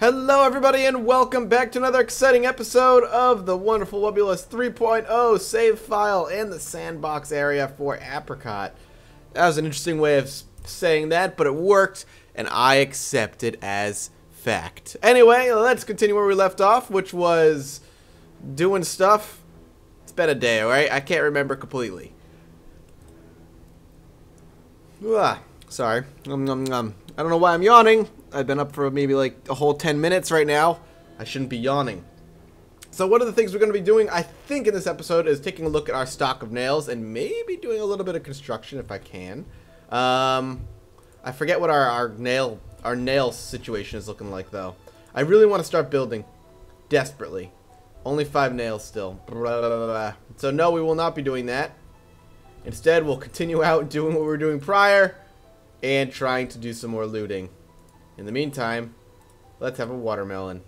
Hello everybody and welcome back to another exciting episode of the Wonderful Wubulous 3.0 save file in the sandbox area for Apricot. That was an interesting way of saying that, but it worked and I accept it as fact. Anyway, let's continue where we left off, which was doing stuff. It's been a day, alright? I can't remember completely. Sorry. I don't know why I'm yawning. I've been up for maybe like a whole 10 minutes right now. I shouldn't be yawning. So one of the things we're going to be doing, I think, in this episode is taking a look at our stock of nails and maybe doing a little bit of construction if I can. I forget what our nail situation is looking like though. I really want to start building desperately. Only 5 nails still. So no, we will not be doing that. Instead, we'll continue out doing what we were doing prior and trying to do some more looting. In the meantime, let's have a watermelon,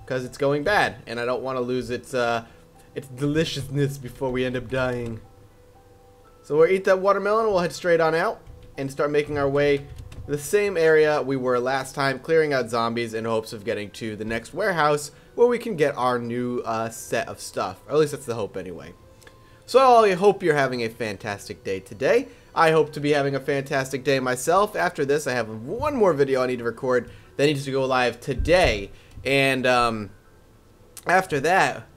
because it's going bad, and I don't want to lose its deliciousness before we end up dying. So we'll eat that watermelon, we'll head straight on out, and start making our way the same area we were last time, clearing out zombies in hopes of getting to the next warehouse, where we can get our new set of stuff. Or at least that's the hope anyway. So I hope you're having a fantastic day today. I hope to be having a fantastic day myself. After this, I have one more video I need to record that needs to go live today. And after that,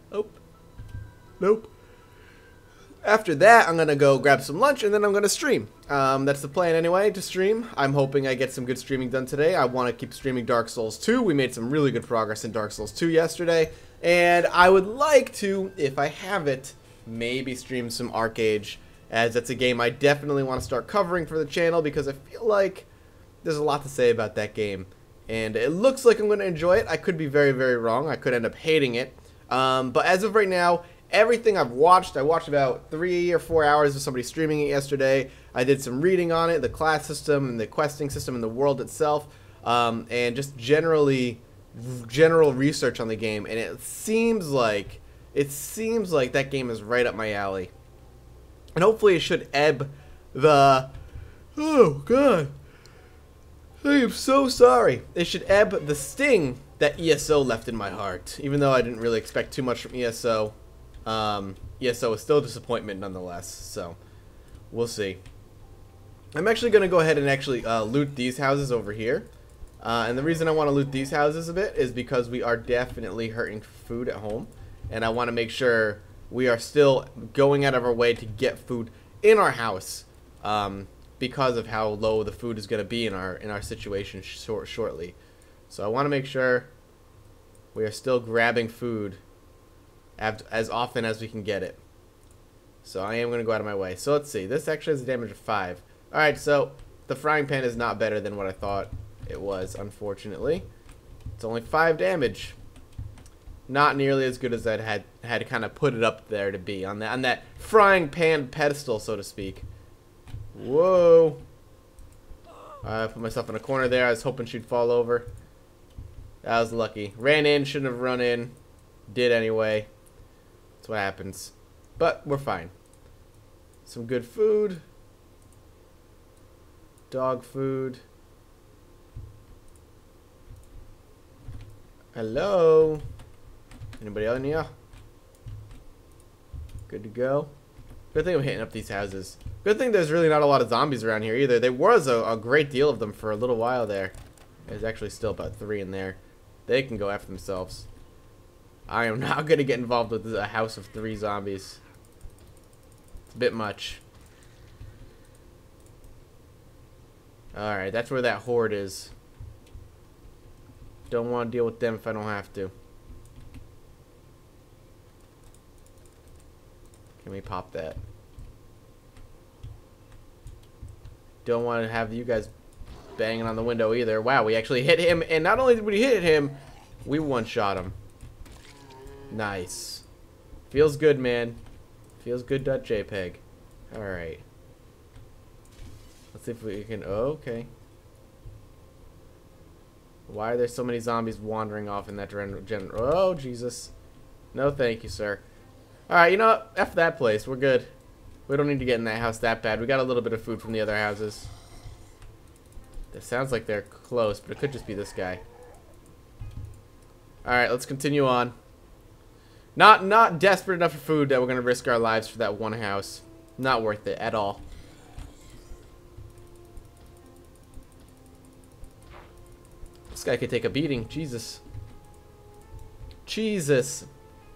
after that, I'm going to go grab some lunch and then I'm going to stream. That's the plan anyway, to stream. I'm hoping I get some good streaming done today. I want to keep streaming Dark Souls 2. We made some really good progress in Dark Souls 2 yesterday. And I would like to, if I have it, maybe stream some Arcade, as that's a game I definitely want to start covering for the channel because I feel like there's a lot to say about that game. And it looks like I'm going to enjoy it. I could be very, very wrong. I could end up hating it. But as of right now, everything I've watched, I watched about 3 or 4 hours of somebody streaming it yesterday. I did some reading on it, the class system and the questing system and the world itself, and just general research on the game. And it seems like that game is right up my alley. And hopefully it should ebb the... Oh, God. I am so sorry. It should ebb the sting that ESO left in my heart. Even though I didn't really expect too much from ESO. ESO is still a disappointment nonetheless. So, we'll see. I'm actually going to go ahead and actually loot these houses over here. And the reason I want to loot these houses a bit is because we are definitely hurting for food at home. And I want to make sure we are still going out of our way to get food in our house, because of how low the food is going to be in our situation shortly. So I want to make sure we are still grabbing food as often as we can get it. So I am going to go out of my way. So let's see. This actually has a damage of 5. Alright, so the frying pan is not better than what I thought it was, unfortunately. It's only 5 damage. Not nearly as good as I had kind of put it up there to be on that frying pan pedestal, so to speak. Whoa! I put myself in a corner there. I was hoping she'd fall over. That was lucky. Ran in, shouldn't have run in. Did anyway. That's what happens. But we're fine. Some good food. Dog food. Hello? Anybody else in here? Good to go. Good thing I'm hitting up these houses. Good thing there's really not a lot of zombies around here either. There was a great deal of them for a little while there. There's actually still about 3 in there. They can go after themselves. I am not going to get involved with a house of 3 zombies. It's a bit much. Alright, that's where that horde is. Don't want to deal with them if I don't have to. Can we pop that? Don't want to have you guys banging on the window either. Wow, we actually hit him, and not only did we hit him, we one-shot him. Nice. Feels good, man. Feels good.jpg. Alright. Let's see if we can... Oh, okay. Why are there so many zombies wandering off in that general... Oh, Jesus. No, thank you, sir. Alright, you know what? F that place. We're good. We don't need to get in that house that bad. We got a little bit of food from the other houses. It sounds like they're close, but it could just be this guy. Alright, let's continue on. Not desperate enough for food that we're going to risk our lives for that one house. Not worth it at all. This guy could take a beating. Jesus. Jesus.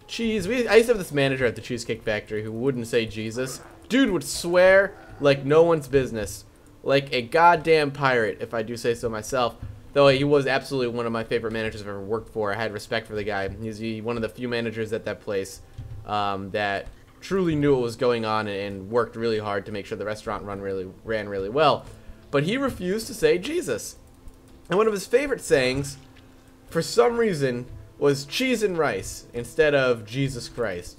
Cheese. I used to have this manager at the Cheesecake Factory who wouldn't say Jesus. Dude would swear like no one's business. Like a goddamn pirate, if I do say so myself. Though he was absolutely one of my favorite managers I've ever worked for. I had respect for the guy. He's one of the few managers at that place that truly knew what was going on and worked really hard to make sure the restaurant ran really well. But he refused to say Jesus. And one of his favorite sayings, for some reason, was cheese and rice instead of Jesus Christ.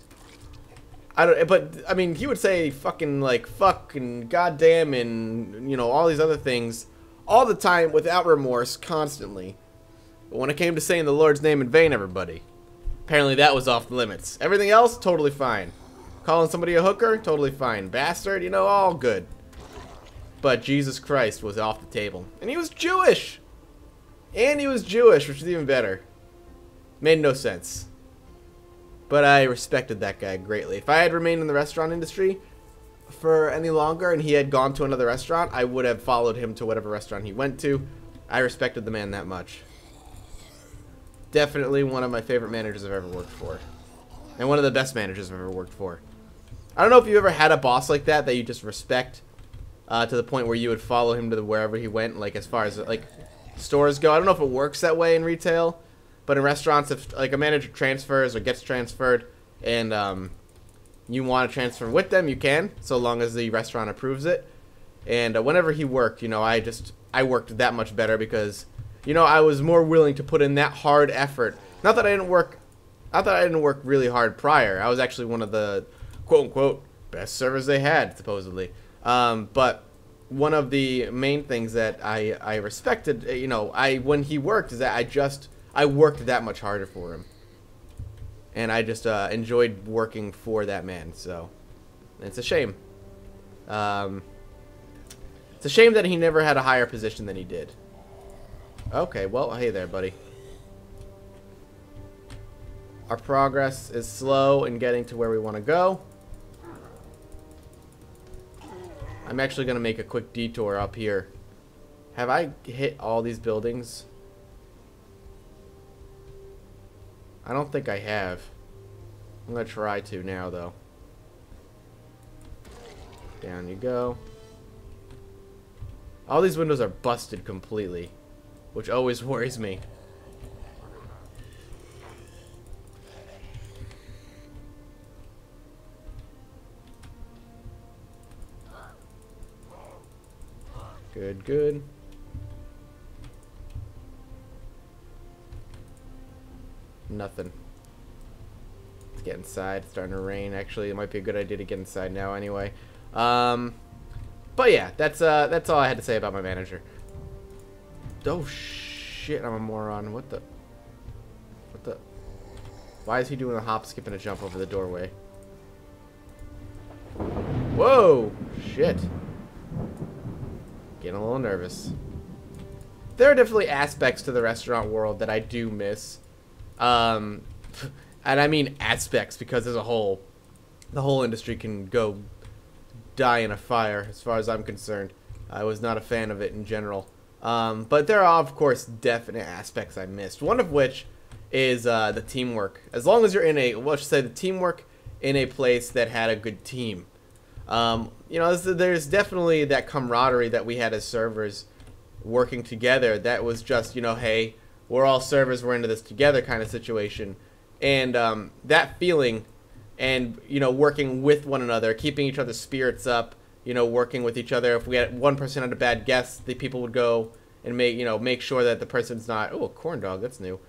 But I mean, he would say fucking like fuck and goddamn and, you know, all these other things all the time without remorse, constantly. But when it came to saying the Lord's name in vain, everybody, apparently that was off the limits. Everything else, totally fine. Calling somebody a hooker, totally fine. Bastard, you know, all good. But Jesus Christ was off the table. And he was Jewish! And he was Jewish, which is even better. Made no sense. But I respected that guy greatly. If I had remained in the restaurant industry for any longer and he had gone to another restaurant, I would have followed him to whatever restaurant he went to. I respected the man that much. Definitely one of my favorite managers I've ever worked for. And one of the best managers I've ever worked for. I don't know if you ever had a boss like that you just respect to the point where you would follow him to wherever he went, like as far as like stores go. I don't know if it works that way in retail, but in restaurants, if like a manager transfers or gets transferred and you want to transfer with them, you can, so long as the restaurant approves it. And whenever he worked, you know, I worked that much better because, you know, I was more willing to put in that hard effort. Not that I didn't work really hard prior. I was actually one of the quote unquote best servers they had, supposedly. But one of the main things that I respected, you know, when he worked, is that I worked that much harder for him. And I just enjoyed working for that man, so it's a shame. It's a shame that he never had a higher position than he did. Okay, well, hey there, buddy. Our progress is slow in getting to where we want to go. I'm actually going to make a quick detour up here. Have I hit all these buildings? I don't think I have. I'm going to try to now, though. Down you go. All these windows are busted completely, which always worries me. Good, good. Nothing. Let's get inside. It's starting to rain. Actually, it might be a good idea to get inside now anyway. But yeah, that's all I had to say about my manager. Oh shit, I'm a moron. What the? Why is he doing a hop, skip, and a jump over the doorway? Whoa! Shit. Getting a little nervous. There are definitely aspects to the restaurant world that I do miss. And I mean aspects because as a whole, the whole industry can go die in a fire as far as I'm concerned. I was not a fan of it in general. But there are, of course, definite aspects I missed. One of which is the teamwork. As long as you're in a, let's say, the teamwork in a place that had a good team. You know, there's definitely that camaraderie that we had as servers working together. That was just, you know, hey, we're all servers, we're into this together kind of situation. And that feeling and, you know, working with one another, keeping each other's spirits up, you know, working with each other. If we had one person had a bad guess, the people would go and make sure that the person's not, oh, a corn dog, that's new.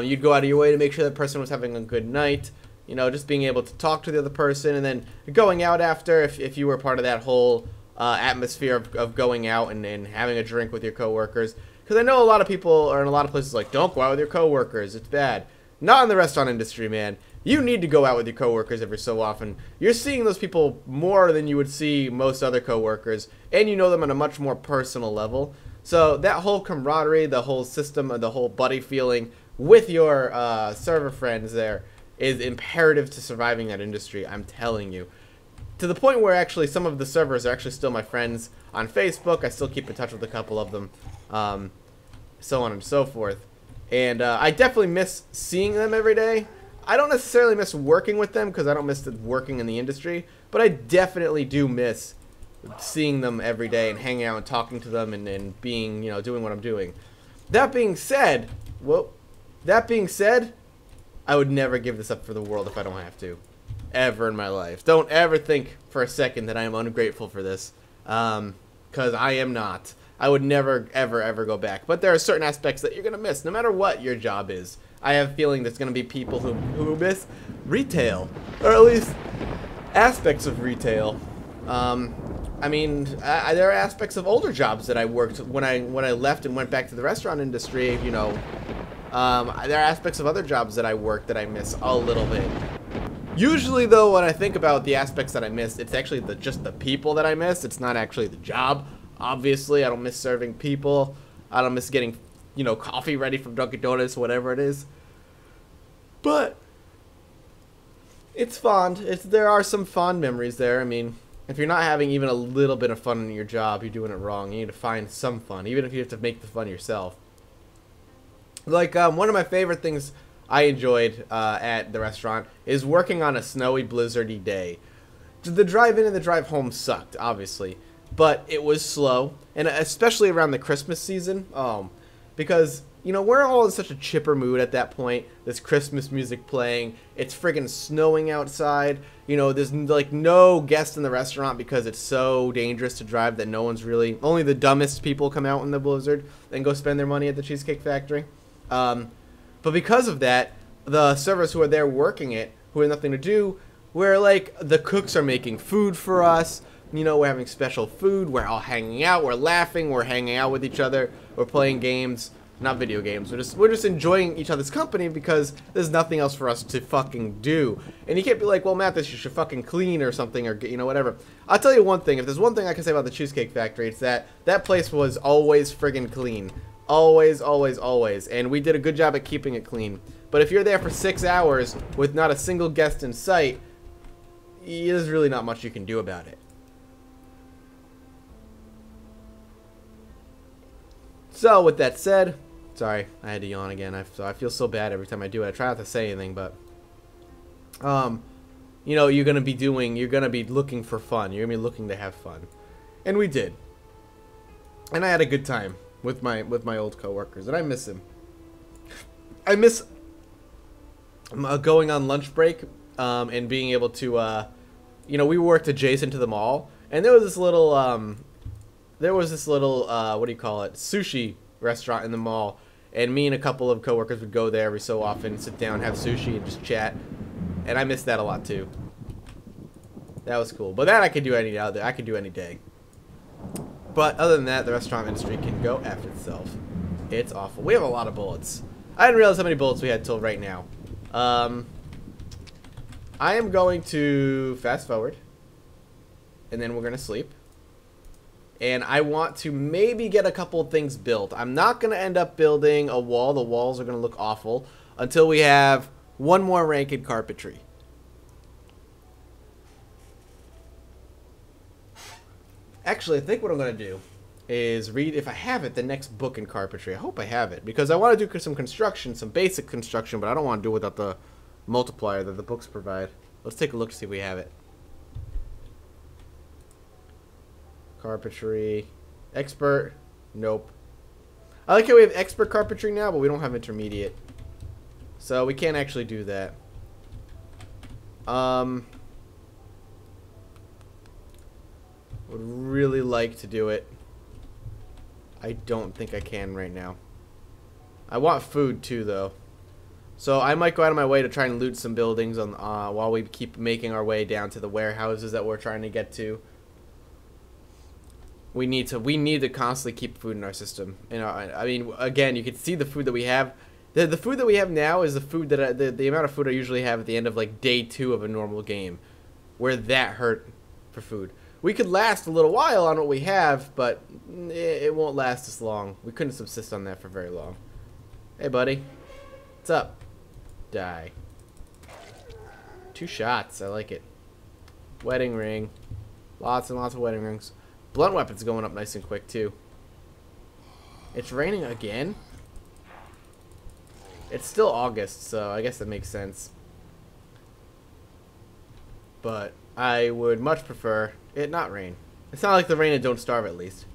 You'd go out of your way to make sure that person was having a good night. You know, just being able to talk to the other person and then going out after if you were part of that whole atmosphere of going out and having a drink with your coworkers. Because I know a lot of people are in a lot of places like, don't go out with your coworkers, it's bad. Not in the restaurant industry, man. You need to go out with your coworkers every so often. You're seeing those people more than you would see most other coworkers, and you know them on a much more personal level. So that whole camaraderie, the whole system, the whole buddy feeling with your server friends there is imperative to surviving that industry. I'm telling you. To the point where actually some of the servers are actually still my friends on Facebook. I still keep in touch with a couple of them, so on and so forth. And I definitely miss seeing them every day. I don't necessarily miss working with them because I don't miss working in the industry, but I definitely do miss seeing them every day and hanging out and talking to them and being, you know, doing what I'm doing. That being said, I would never give this up for the world if I don't have to. Ever in my life. Don't ever think for a second that I am ungrateful for this. Because I am not. I would never, ever go back. But there are certain aspects that you're going to miss, no matter what your job is. I have a feeling there's going to be people who miss retail. Or at least aspects of retail. I mean, there are aspects of older jobs that I worked when I left and went back to the restaurant industry, you know. There are aspects of other jobs that I worked that I miss a little bit. Usually, though, when I think about the aspects that I miss, it's actually just the people that I miss. It's not actually the job. Obviously, I don't miss serving people. I don't miss getting, you know, coffee ready from Dunkin' Donuts, whatever it is. But it's fond. There are some fond memories there. I mean, if you're not having even a little bit of fun in your job, you're doing it wrong. You need to find some fun, even if you have to make the fun yourself. Like, one of my favorite things I enjoyed at the restaurant is working on a snowy, blizzardy day. The drive in and the drive home sucked, obviously, but it was slow, and especially around the Christmas season, because, you know, we're all in such a chipper mood at that point. There's Christmas music playing, it's friggin' snowing outside, you know, there's like no guests in the restaurant because it's so dangerous to drive that no one's really, only the dumbest people come out in the blizzard and go spend their money at the Cheesecake Factory. But because of that, the servers who are there working it, who have nothing to do, where like the cooks are making food for us, you know, we're having special food, we're all hanging out, we're laughing, we're hanging out with each other, we're playing games, not video games, we're just enjoying each other's company because there's nothing else for us to fucking do. And you can't be like, well, Mathis, you should fucking clean or something, or, you know, whatever. I'll tell you one thing, if there's one thing I can say about the Cheesecake Factory, it's that that place was always friggin' clean. Always, always, always. And we did a good job at keeping it clean. But if you're there for 6 hours with not a single guest in sight, there's really not much you can do about it. So, with that said, sorry, I had to yawn again. I feel so bad every time I do it. I try not to say anything, but, you know, you're going to be looking for fun. You're going to be looking to have fun. And we did. And I had a good time with my old coworkers, and I miss him. I miss going on lunch break and being able to, you know, we worked adjacent to the mall, and there was this little, what do you call it, sushi restaurant in the mall, and me and a couple of coworkers would go there every so often, sit down, have sushi, and just chat, and I miss that a lot too. That was cool, but that I could do any day. But other than that, the restaurant industry can go F itself. It's awful. We have a lot of bullets. I didn't realize how many bullets we had till right now. I am going to fast forward, and then we're going to sleep. And I want to maybe get a couple of things built. I'm not going to end up building a wall. The walls are going to look awful until we have one more rank in carpentry. Actually, I think what I'm going to do is read, if I have it, the next book in carpentry. I hope I have it, because I want to do some construction, some basic construction, but I don't want to do it without the multiplier that the books provide. Let's take a look to see if we have it. Carpentry. Expert. Nope. I like how we have expert carpentry now, but we don't have intermediate. So we can't actually do that. Would really like to do it. I don't think I can right now. I want food too, though. So I might go out of my way to try and loot some buildings on while we keep making our way down to the warehouses that we're trying to get to. We need to constantly keep food in our system. You know, I mean, again, you can see the food that we have. The food that we have now is the food that the amount of food I usually have at the end of like day 2 of a normal game. We're that hurt for food. We could last a little while on what we have, but it won't last as long. We couldn't subsist on that for very long. Hey, buddy. What's up? Die. 2 shots. I like it. Wedding ring. Lots and lots of wedding rings. Blunt weapons going up nice and quick, too. It's raining again? It's still August, so I guess that makes sense. But I would much prefer it not rain. It's not like the rain and Don't Starve, at least.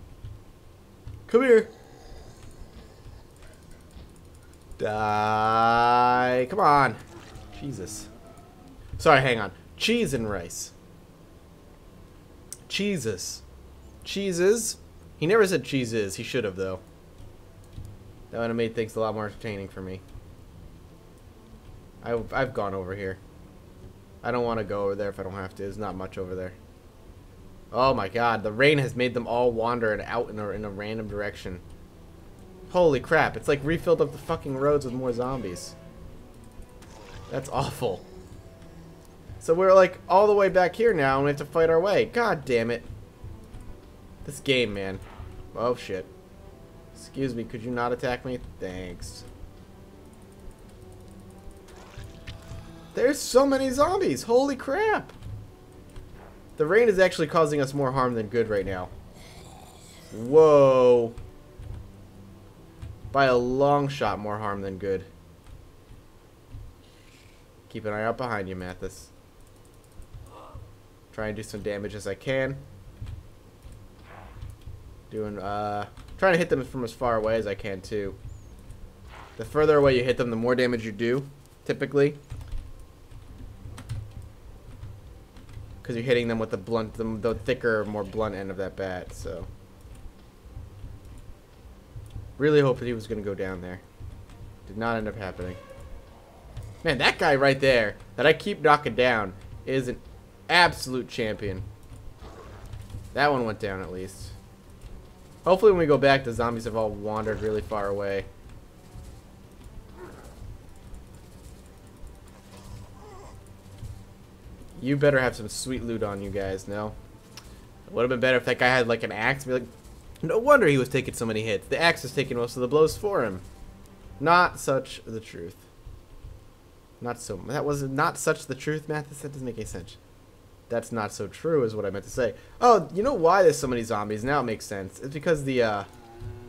Come here. Die. Come on. Jesus. Sorry, hang on. Cheese and rice. Cheeses. Cheeses? He never said cheeses. He should have, though. That would have made things a lot more entertaining for me. I've gone over here. I don't want to go over there if I don't have to. There's not much over there. Oh my god. The rain has made them all wander and out in a random direction. Holy crap. It's like refilled up the fucking roads with more zombies. That's awful. So we're like all the way back here now and we have to fight our way. God damn it. This game, man. Oh shit. Excuse me, could you not attack me? Thanks. There's so many zombies. Holy crap. The rain is actually causing us more harm than good right now. Whoa. By a long shot, more harm than good. Keep an eye out behind you, Mathis. Try and do some damage as I can. Trying to hit them from as far away as I can, too. The further away you hit them, the more damage you do, typically. Because you're hitting them with the blunt, the thicker, more blunt end of that bat, so. Really hoped that he was going to go down there. Did not end up happening. Man, that guy right there, that I keep knocking down, is an absolute champion. That one went down, at least. Hopefully when we go back, the zombies have all wandered really far away. You better have some sweet loot on you guys, no? It would have been better if that guy had like an axe. Be like, no wonder he was taking so many hits. The axe is taking most of the blows for him. Not such the truth. Not so. That was not such the truth, Mathis. That doesn't make any sense. That's not so true is what I meant to say. Oh, you know why there's so many zombies? Now it makes sense. It's because the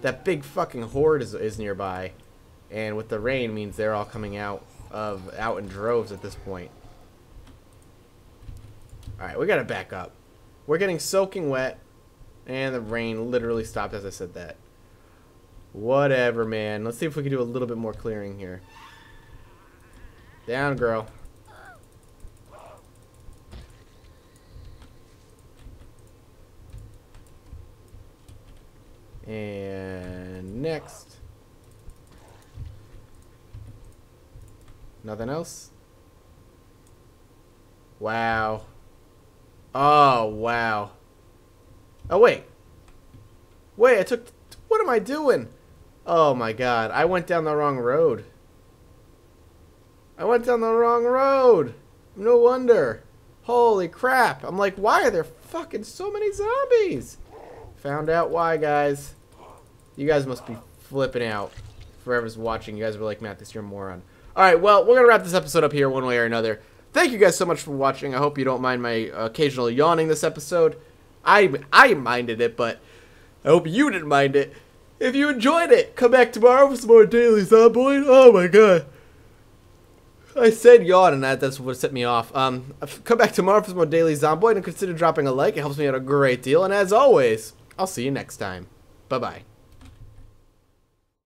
that big fucking horde is nearby, and with the rain means they're all coming out in droves at this point. Alright, we gotta back up. We're getting soaking wet, and the rain literally stopped as I said that. Whatever, man. Let's see if we can do a little bit more clearing here. Down, girl. And next. Nothing else? Wow. Oh, wow. Oh, wait. Wait, I took... What am I doing? Oh, my God. I went down the wrong road. I went down the wrong road. No wonder. Holy crap. I'm like, why are there fucking so many zombies? Found out why, guys. You guys must be flipping out. Forever's watching. You guys were like, Mathis, you're a moron. Alright, well, we're going to wrap this episode up here one way or another. Thank you guys so much for watching. I hope you don't mind my occasional yawning this episode. I minded it, but I hope you didn't mind it. If you enjoyed it, come back tomorrow for some more Daily Zomboid. Oh my god. I said yawn and that's what set me off. Come back tomorrow for some more Daily Zomboid and consider dropping a like. It helps me out a great deal. And as always, I'll see you next time. Bye-bye.